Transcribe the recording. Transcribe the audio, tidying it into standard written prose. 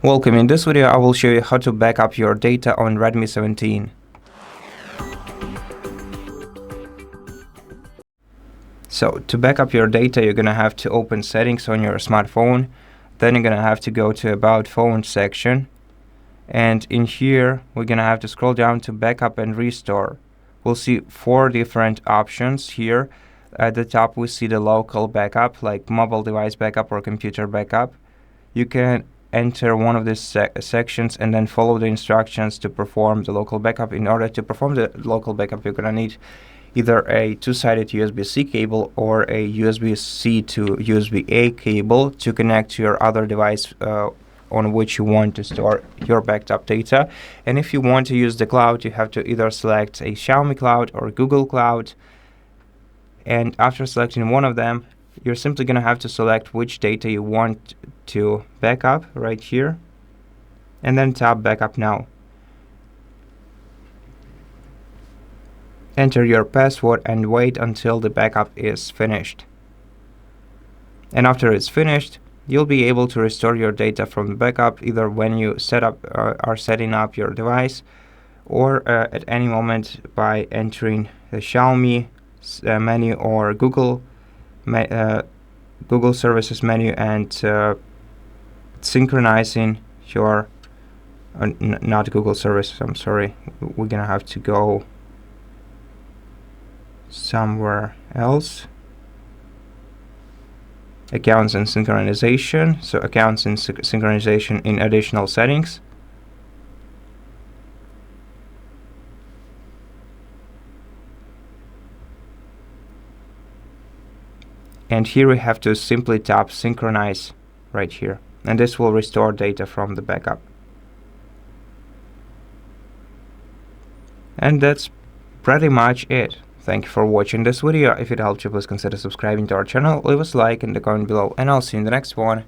Welcome. In this video I will show you how to back up your data on Redmi 17. So to back up your data, you're gonna have to open settings on your smartphone. Then you're gonna have to go to about phone section, and in here we're gonna have to scroll down to backup and restore. We'll see 4 different options here. At the top we see the local backup, like mobile device backup or computer backup. You can enter one of these sections and then follow the instructions to perform the local backup. In order to perform the local backup, you're gonna need either a two-sided USB-C cable or a USB-C to USB-A cable to connect to your other device on which you want to store your backed up data. And if you want to use the cloud, you have to either select a Xiaomi cloud or Google cloud. And after selecting one of them, you're simply going to have to select which data you want to back up right here, and then tap Backup Now. Enter your password and wait until the backup is finished. And after it's finished, you'll be able to restore your data from the backup either when you are setting up your device, or at any moment by entering the Xiaomi menu or Google Services menu and synchronizing your not Google Services, I'm sorry, we're gonna have to go somewhere else. Accounts and Synchronization. So Accounts and Synchronization in additional settings. And here we have to simply tap Synchronize right here, and this will restore data from the backup. And that's pretty much it. Thank you for watching this video. If it helped you, please consider subscribing to our channel, leave us a like in the comment below, and I'll see you in the next one.